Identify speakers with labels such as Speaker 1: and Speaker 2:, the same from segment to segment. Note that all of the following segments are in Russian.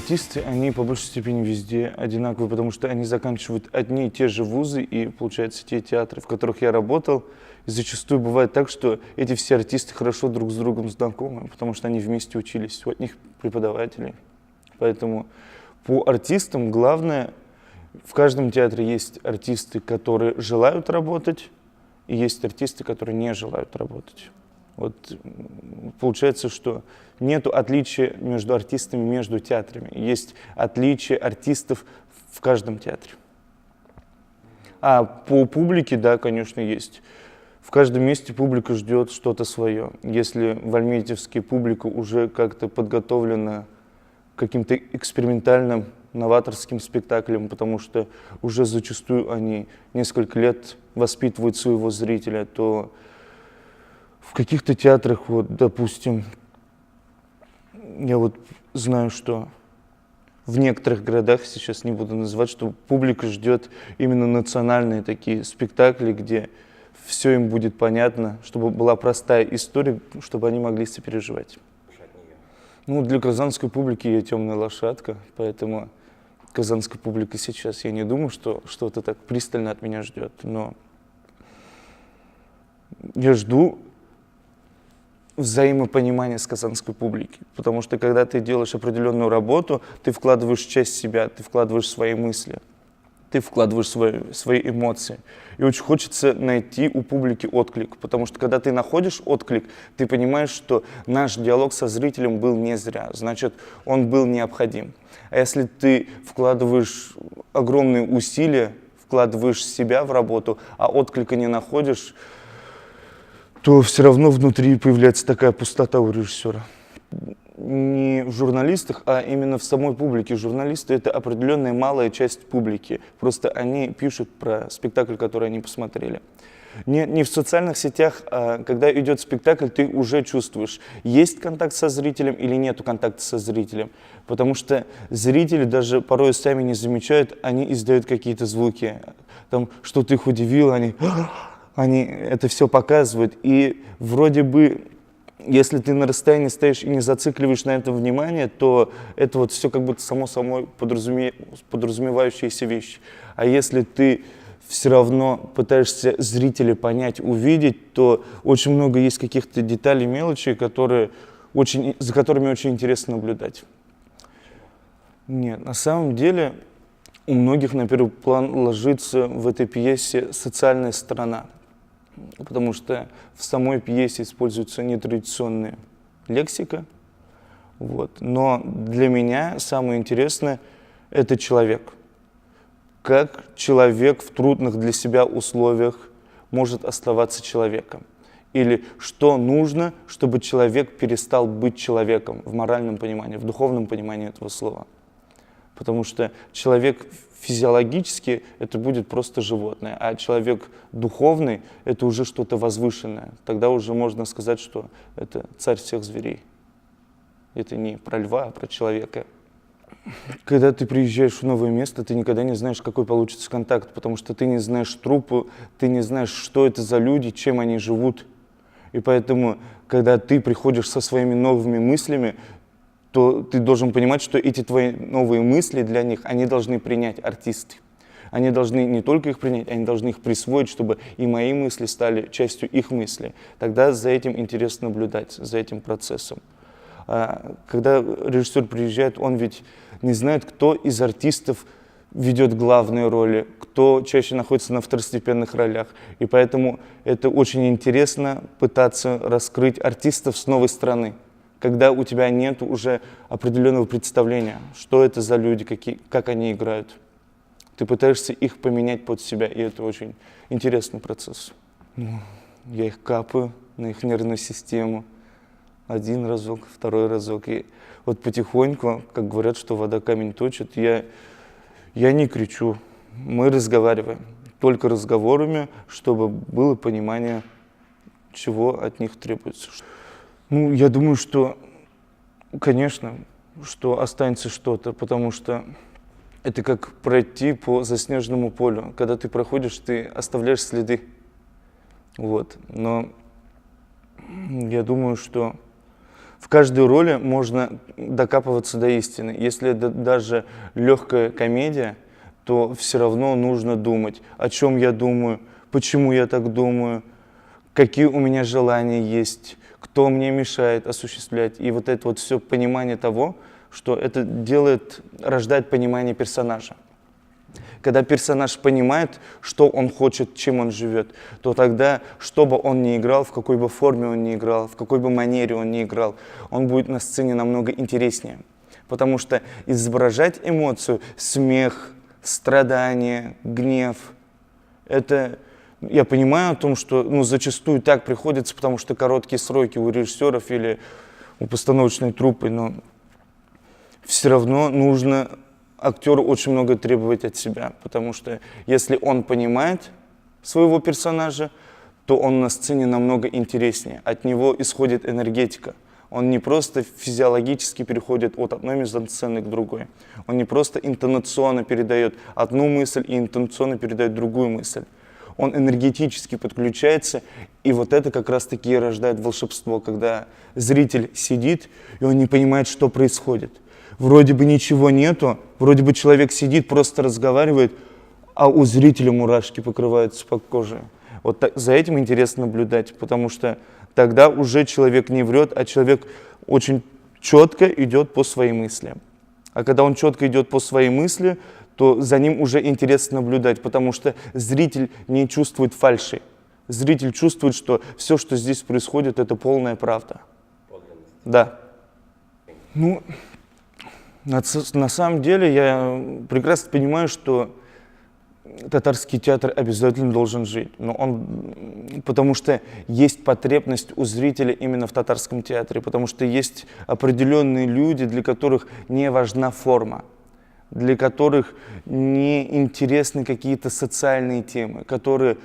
Speaker 1: артисты, они по большей степени везде одинаковые, потому что они заканчивают одни и те же вузы, и, получается, те театры, в которых я работал. И зачастую бывает так, что эти все артисты хорошо друг с другом знакомы, потому что они вместе учились, у одних преподавателей. Поэтому по артистам главное, в каждом театре есть артисты, которые желают работать, и есть артисты, которые не желают работать. Вот получается, что нет отличия между артистами, между театрами. Есть отличие артистов в каждом театре. А по публике, да, конечно, есть. В каждом месте публика ждет что-то свое. Если в Альметьевске публика уже как-то подготовлена к каким-то экспериментальным, новаторским спектаклям, потому что уже зачастую они несколько лет воспитывают своего зрителя, то в каких-то театрах, вот, допустим, я вот знаю, что в некоторых городах, сейчас не буду называть, что публика ждет именно национальные такие спектакли, где все им будет понятно, чтобы была простая история, чтобы они могли сопереживать. Ну, для казанской публики я темная лошадка, поэтому казанская публика сейчас, я не думаю, что что-то так пристально от меня ждет, но я жду взаимопонимание с казанской публикой. Потому что когда ты делаешь определенную работу, ты вкладываешь часть себя, ты вкладываешь свои мысли, ты вкладываешь свои эмоции. И очень хочется найти у публики отклик. Потому что когда ты находишь отклик, ты понимаешь, что наш диалог со зрителем был не зря. Значит, он был необходим. А если ты вкладываешь огромные усилия, вкладываешь себя в работу, а отклика не находишь, то все равно внутри появляется такая пустота у режиссера. Не в журналистах, а именно в самой публике. Журналисты — это определенная малая часть публики. Просто они пишут про спектакль, который они посмотрели. Не в социальных сетях, а когда идет спектакль, ты уже чувствуешь, есть контакт со зрителем или нету контакта со зрителем. Потому что зрители даже порой сами не замечают, они издают какие-то звуки. Там что-то их удивило, они это все показывают, и вроде бы, если ты на расстоянии стоишь и не зацикливаешь на этом внимание, то это вот все как будто само собой подразумевающиеся вещи. А если ты все равно пытаешься зрителя понять, увидеть, то очень много есть каких-то деталей, мелочей, за которыми очень интересно наблюдать. Нет, на самом деле у многих на первый план ложится в этой пьесе социальная сторона. Потому что в самой пьесе используется нетрадиционная лексика. Вот. Но для меня самое интересное – это человек. Как человек в трудных для себя условиях может оставаться человеком. Или что нужно, чтобы человек перестал быть человеком в моральном понимании, в духовном понимании этого слова. Потому что человек физиологически это будет просто животное, а человек духовный это уже что-то возвышенное. Тогда уже можно сказать, что это царь всех зверей. Это не про льва, а про человека. Когда ты приезжаешь в новое место, ты никогда не знаешь, какой получится контакт, потому что ты не знаешь труппу, ты не знаешь, что это за люди, чем они живут. И поэтому, когда ты приходишь со своими новыми мыслями, то ты должен понимать, что эти твои новые мысли для них, они должны принять артисты. Они должны не только их принять, они должны их присвоить, чтобы и мои мысли стали частью их мыслей. Тогда за этим интересно наблюдать, за этим процессом. Когда режиссер приезжает, он ведь не знает, кто из артистов ведет главные роли, кто чаще находится на второстепенных ролях. И поэтому это очень интересно пытаться раскрыть артистов с новой стороны, когда у тебя нет уже определенного представления, что это за люди, как они играют. Ты пытаешься их поменять под себя, и это очень интересный процесс. Я их капаю на их нервную систему. Один разок, второй разок. И вот потихоньку, как говорят, что вода камень точит, я не кричу, мы разговариваем. Только разговорами, чтобы было понимание, чего от них требуется. Ну, я думаю, что, конечно, что останется что-то, потому что это как пройти по заснеженному полю. Когда ты проходишь, ты оставляешь следы. Вот. Но я думаю, что В каждой роли можно докапываться до истины. Если это даже легкая комедия, то все равно нужно думать, о чем я думаю, почему я так думаю, какие у меня желания есть, кто мне мешает осуществлять. И вот это вот все понимание того, что это делает, рождает понимание персонажа. Когда персонаж понимает, что он хочет, чем он живет, то тогда, что бы он ни играл, в какой бы форме он ни играл, в какой бы манере он ни играл, он будет на сцене намного интереснее. Потому что изображать эмоцию, смех, страдание, гнев, это, я понимаю о том, что зачастую так приходится, потому что короткие сроки у режиссеров или у постановочной труппы, но все равно нужно актеру очень много требовать от себя, потому что если он понимает своего персонажа, то он на сцене намного интереснее. От него исходит энергетика. Он не просто физиологически переходит от одной мизансцены к другой. Он не просто интонационно передает одну мысль и интонационно передает другую мысль. Он энергетически подключается, и вот это как раз-таки и рождает волшебство, когда зритель сидит, и он не понимает, что происходит. Вроде бы ничего нету, вроде бы человек сидит, просто разговаривает, а у зрителя мурашки покрываются по коже. Вот так, за этим интересно наблюдать, потому что тогда уже человек не врет, а человек очень четко идет по своей мысли. А когда он четко идет по своей мысли, то за ним уже интересно наблюдать, потому что зритель не чувствует фальши. Зритель чувствует, что все, что здесь происходит, это полная правда. Да. На самом деле я прекрасно понимаю, что татарский театр обязательно должен жить, потому что есть потребность у зрителя именно в татарском театре, потому что есть определенные люди, для которых не важна форма, для которых не интересны какие-то социальные темы, которые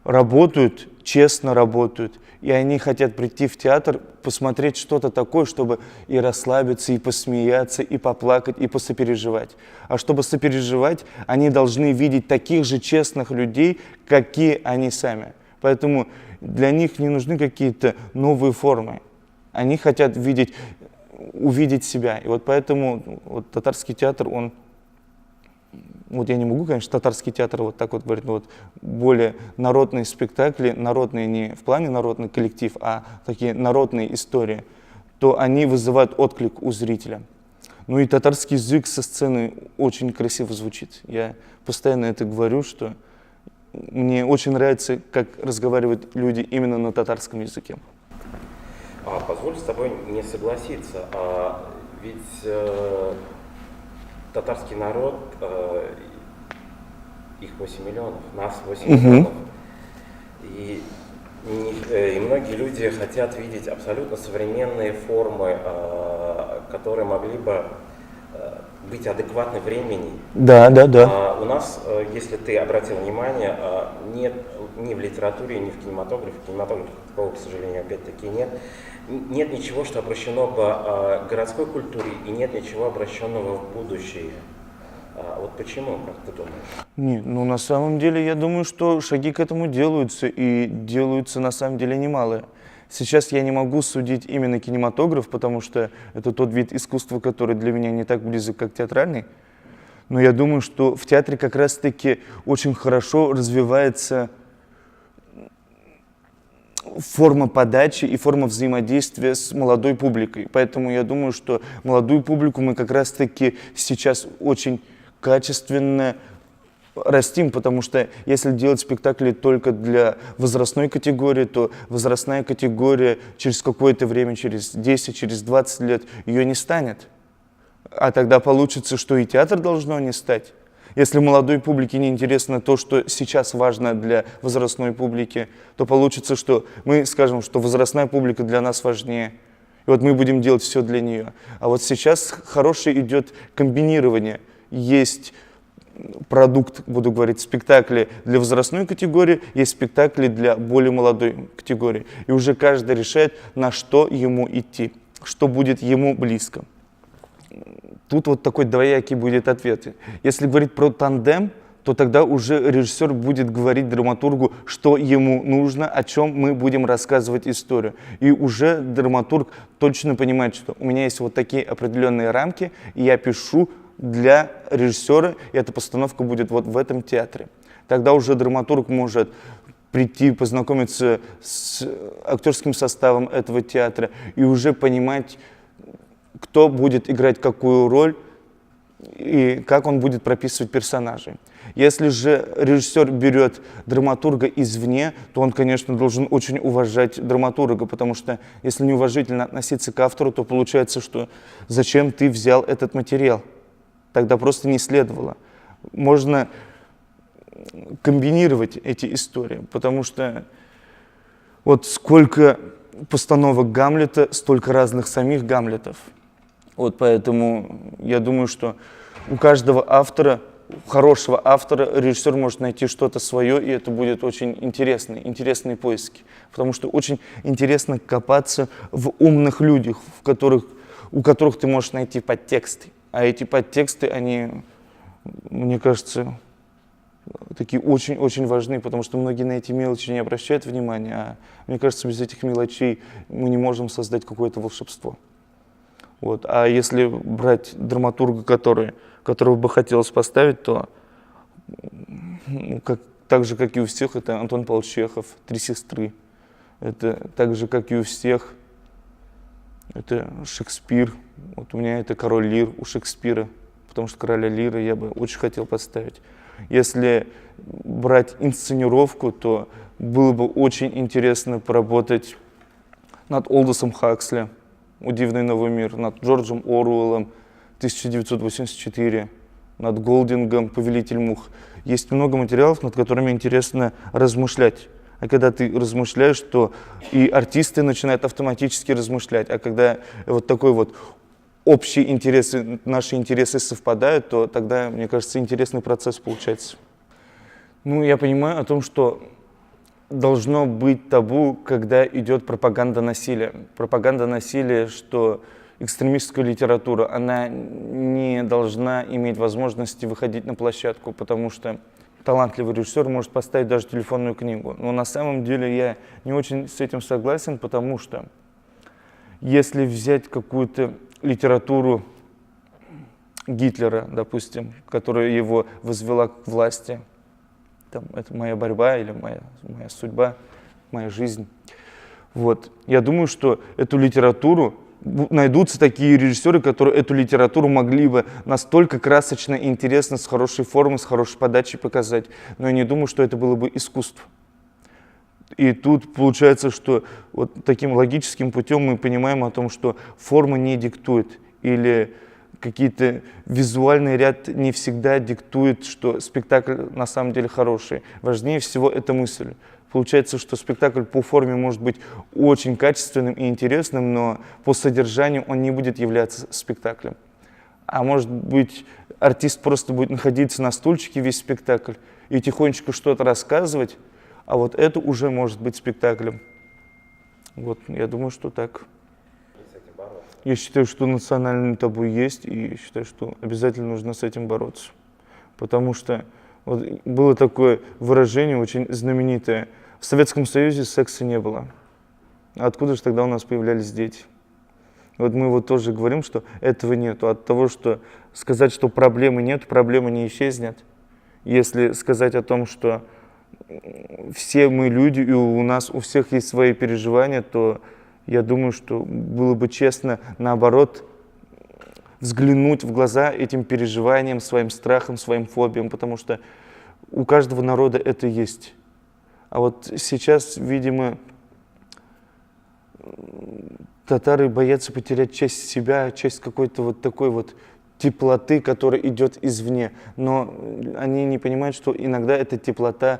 Speaker 1: работают, честно работают, и они хотят прийти в театр, посмотреть что-то такое, чтобы и расслабиться, и посмеяться, и поплакать, и посопереживать. А чтобы сопереживать, они должны видеть таких же честных людей, какие они сами. Поэтому для них не нужны какие-то новые формы. Они хотят увидеть себя. И вот поэтому татарский театр, я не могу, конечно, татарский театр вот так вот говорить, но более народные спектакли, народные не в плане народный коллектив, а такие народные истории, то они вызывают отклик у зрителя. И татарский язык со сцены очень красиво звучит. Я постоянно это говорю, что мне очень нравится, как разговаривают люди именно на татарском языке.
Speaker 2: Позволь с тобой не согласиться, ведь татарский народ, их 8 миллионов, нас 8 миллионов. И многие люди хотят видеть абсолютно современные формы, которые могли бы быть адекватны времени.
Speaker 1: Да.
Speaker 2: У нас, если ты обратил внимание, нет ни в литературе, ни в кинематографе, такого, к сожалению, опять-таки нет ничего, что обращено бы к городской культуре, и нет ничего обращенного в будущее. Вот почему, как ты думаешь?
Speaker 1: На самом деле, я думаю, что шаги к этому делаются, и делаются на самом деле немалые. Сейчас я не могу судить именно кинематограф, потому что это тот вид искусства, который для меня не так близок, как театральный. Но я думаю, что в театре как раз-таки очень хорошо развивается форма подачи и форма взаимодействия с молодой публикой. Поэтому я думаю, что молодую публику мы как раз-таки сейчас очень качественно растим, потому что если делать спектакли только для возрастной категории, то возрастная категория через какое-то время, через 10, через 20 лет ее не станет. А тогда получится, что и театр должно не стать. Если молодой публике не интересно то, что сейчас важно для возрастной публики, то получится, что мы скажем, что возрастная публика для нас важнее. И мы будем делать все для нее. А вот сейчас хорошее идет комбинирование. Есть продукт, буду говорить, спектакли для возрастной категории, есть спектакли для более молодой категории. И уже каждый решает, на что ему идти, что будет ему близко. Тут такой двоякий будет ответ. Если говорить про тандем, то тогда уже режиссер будет говорить драматургу, что ему нужно, о чем мы будем рассказывать историю. И уже драматург точно понимает, что у меня есть вот такие определенные рамки, и я пишу для режиссера, и эта постановка будет вот в этом театре. Тогда уже драматург может прийти, познакомиться с актерским составом этого театра и уже понимать, кто будет играть какую роль и как он будет прописывать персонажей. Если же режиссер берет драматурга извне, то он, конечно, должен очень уважать драматурга, потому что если неуважительно относиться к автору, то получается, что зачем ты взял этот материал? Тогда просто не следовало. Можно комбинировать эти истории, потому что вот сколько постановок Гамлета, столько разных самих Гамлетов. Вот поэтому я думаю, что у каждого автора, хорошего автора, режиссер может найти что-то свое, и это будет очень интересные поиски. Потому что очень интересно копаться в умных людях, у которых ты можешь найти подтексты. А эти подтексты, они, мне кажется, такие очень-очень важны, потому что многие на эти мелочи не обращают внимания, а мне кажется, без этих мелочей мы не можем создать какое-то волшебство. Вот. А если брать драматурга, которого бы хотелось поставить, то так же, как и у всех, это Антон Павлович Чехов, «Три сестры». Это так же, как и у всех, это Шекспир. Вот у меня это «Король Лир» у Шекспира, потому что «Короля Лира» я бы очень хотел поставить. Если брать инсценировку, то было бы очень интересно поработать над Олдосом Хаксли, «О дивный новый мир», над Джорджем Оруэллом, 1984, над Голдингом, «Повелитель мух». Есть много материалов, над которыми интересно размышлять. А когда ты размышляешь, то и артисты начинают автоматически размышлять. А когда вот такой вот общие интересы, наши интересы совпадают, то тогда, мне кажется, интересный процесс получается. Ну, я понимаю о том, что должно быть табу, когда идет пропаганда насилия. Пропаганда насилия, что экстремистская литература, она не должна иметь возможности выходить на площадку, потому что талантливый режиссер может поставить даже телефонную книгу. Но на самом деле я не очень с этим согласен, потому что если взять какую-то литературу Гитлера, допустим, которая его возвела к власти, там, это моя борьба или моя судьба, моя жизнь. Вот. Я думаю, что эту литературу, найдутся такие режиссеры, которые эту литературу могли бы настолько красочно и интересно, с хорошей формой, с хорошей подачей показать. Но я не думаю, что это было бы искусство. И тут получается, что вот таким логическим путем мы понимаем о том, что форма не диктует, или какие-то визуальный ряд не всегда диктует, что спектакль на самом деле хороший. Важнее всего эта мысль. Получается, что спектакль по форме может быть очень качественным и интересным, но по содержанию он не будет являться спектаклем. А может быть, артист просто будет находиться на стульчике весь спектакль и тихонечко что-то рассказывать, а вот это уже может быть спектаклем. Вот, я думаю, что так. Я считаю, что национальный табу есть, и считаю, что обязательно нужно с этим бороться. Потому что вот было такое выражение очень знаменитое: в Советском Союзе секса не было. А откуда же тогда у нас появлялись дети? Вот мы вот тоже говорим, что этого нету. От того, что сказать, что проблемы нет, проблема не исчезнет. Если сказать о том, что все мы люди, и у нас у всех есть свои переживания, то я думаю, что было бы честно, наоборот, взглянуть в глаза этим переживаниям, своим страхам, своим фобиям, потому что у каждого народа это есть. А вот сейчас, видимо, татары боятся потерять часть себя, часть какой-то вот такой вот теплоты, которая идет извне. Но они не понимают, что иногда эта теплота,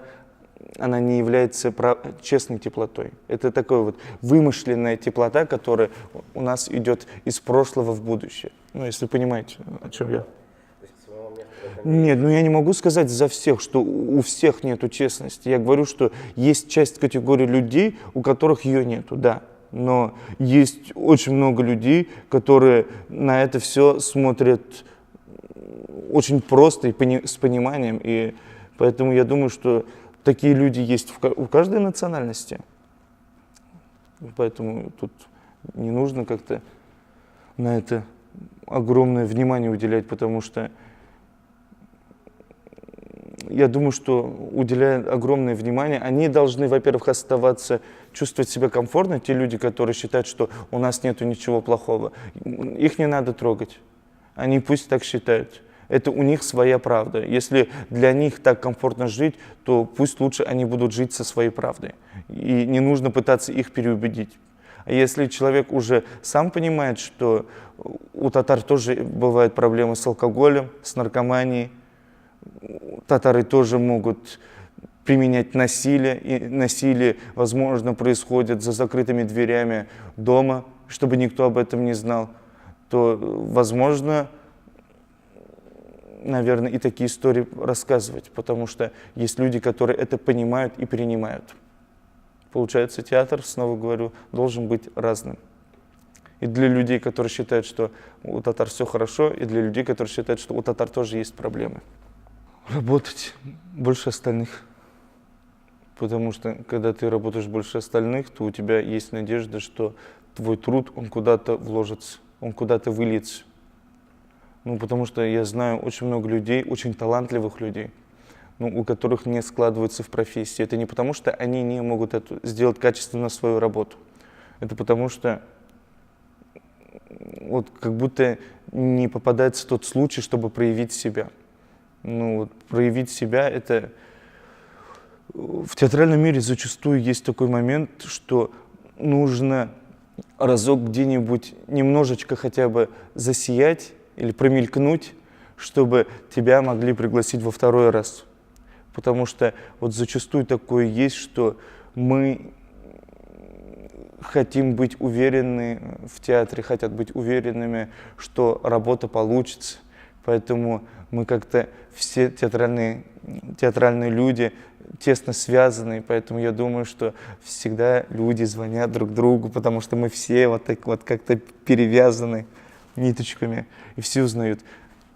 Speaker 1: она не является честной теплотой. Это такая вот вымышленная теплота, которая у нас идет из прошлого в будущее. Ну, если понимаете, о чем я. Нет, ну я не могу сказать за всех, что у всех нету честности. Я говорю, что есть часть категории людей, у которых ее нету, да. Но есть очень много людей, которые на это все смотрят очень просто и с пониманием. И поэтому я думаю, что такие люди есть у каждой национальности. Поэтому тут не нужно как-то на это огромное внимание уделять, потому что я думаю, что уделяя огромное внимание, они должны, во-первых, оставаться, чувствовать себя комфортно, те люди, которые считают, что у нас нету ничего плохого. Их не надо трогать. Они пусть так считают. Это у них своя правда. Если для них так комфортно жить, то пусть лучше они будут жить со своей правдой. И не нужно пытаться их переубедить. А если человек уже сам понимает, что у татар тоже бывают проблемы с алкоголем, с наркоманией, татары тоже могут применять насилие, и насилие, возможно, происходит за закрытыми дверями дома, чтобы никто об этом не знал, то, возможно, наверное, и такие истории рассказывать, потому что есть люди, которые это понимают и принимают. Получается, театр, снова говорю, должен быть разным. И для людей, которые считают, что у татар все хорошо, и для людей, которые считают, что у татар тоже есть проблемы. Работать больше остальных. Потому что, когда ты работаешь больше остальных, то у тебя есть надежда, что твой труд, он куда-то вложится, он куда-то выльется. Ну, потому что я знаю очень много людей, очень талантливых людей, у которых не складывается в профессии. Это не потому, что они не могут сделать качественно свою работу. Это потому, что вот как будто не попадается тот случай, чтобы проявить себя. Проявить себя — это в театральном мире зачастую есть такой момент, что нужно разок где-нибудь немножечко хотя бы засиять или промелькнуть, чтобы тебя могли пригласить во второй раз. Потому что вот зачастую такое есть, что мы хотим быть уверены в театре, хотят быть уверенными, что работа получится. Поэтому мы как-то все театральные люди тесно связаны, поэтому я думаю, что всегда люди звонят друг другу, потому что мы все вот так вот как-то перевязаны ниточками, и все узнают,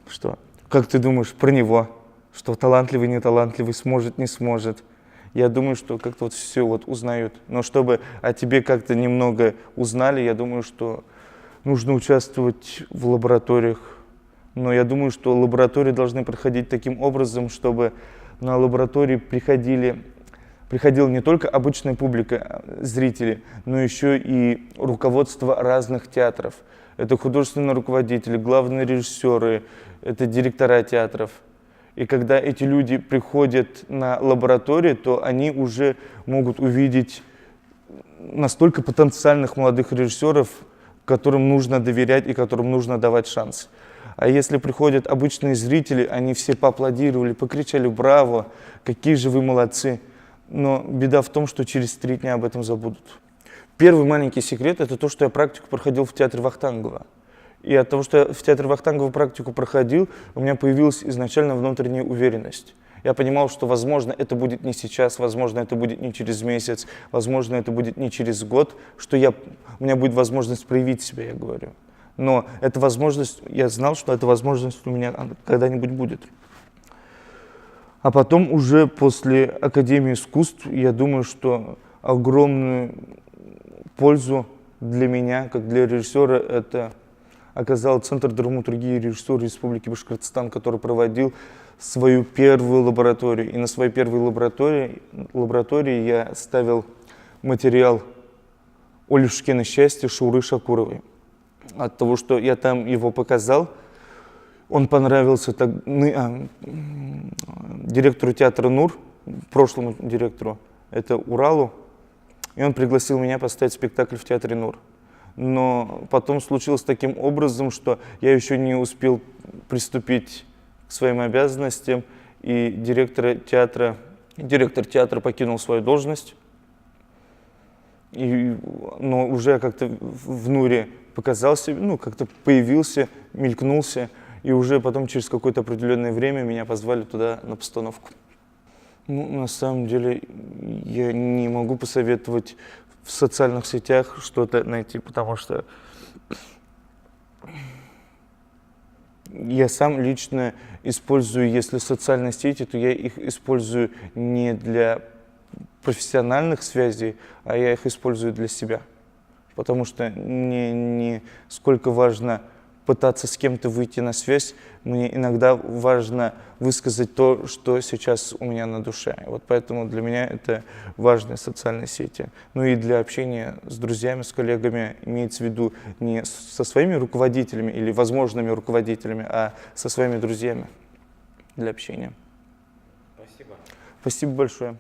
Speaker 1: что, как ты думаешь про него, что талантливый, неталантливый, сможет, не сможет. Я думаю, что как-то вот все вот узнают. Но чтобы о тебе как-то немного узнали, я думаю, что нужно участвовать в лабораториях. Но я думаю, что лаборатории должны проходить таким образом, чтобы на лаборатории приходила не только обычная публика, зрители, но еще и руководство разных театров. Это художественные руководители, главные режиссеры, это директора театров. И когда эти люди приходят на лабораторию, то они уже могут увидеть настолько потенциальных молодых режиссеров, которым нужно доверять и которым нужно давать шанс. А если приходят обычные зрители, они все поаплодировали, покричали «Браво! Какие же вы молодцы!». Но беда в том, что через 3 дня об этом забудут. Первый маленький секрет – это то, что я практику проходил в театре Вахтангова. И от того, что я в театре Вахтангова практику проходил, у меня появилась изначально внутренняя уверенность. Я понимал, что, возможно, это будет не сейчас, возможно, это будет не через месяц, возможно, это будет не через год, что у меня будет возможность проявить себя, я говорю. Но эта возможность, я знал, что эта возможность у меня когда-нибудь будет. А потом уже после Академии искусств, я думаю, что огромную пользу для меня, как для режиссера, это оказал Центр драматургии и режиссуры Республики Башкортостан, который проводил свою первую лабораторию. И на своей первой лаборатории я ставил материал «Олюшкино счастье» Шауры Шакуровой. От того, что я там его показал, он понравился директору театра НУР, прошлому директору, это Уралу, и он пригласил меня поставить спектакль в театре НУР. Но потом случилось таким образом, что я еще не успел приступить к своим обязанностям, и директор театра покинул свою должность, но уже как-то в НУРе показался, как-то появился, мелькнулся, и уже потом через какое-то определенное время меня позвали туда на постановку. На самом деле я не могу посоветовать в социальных сетях что-то найти, потому что Я сам лично использую, если социальные сети, то я их использую не для профессиональных связей, а я их использую для себя. Потому что не сколько важно пытаться с кем-то выйти на связь, мне иногда важно высказать то, что сейчас у меня на душе. Вот поэтому для меня это важные социальные сети. Ну и для общения с друзьями, с коллегами имеется в виду не со своими руководителями или возможными руководителями, а со своими друзьями для общения.
Speaker 2: Спасибо.
Speaker 1: Спасибо большое.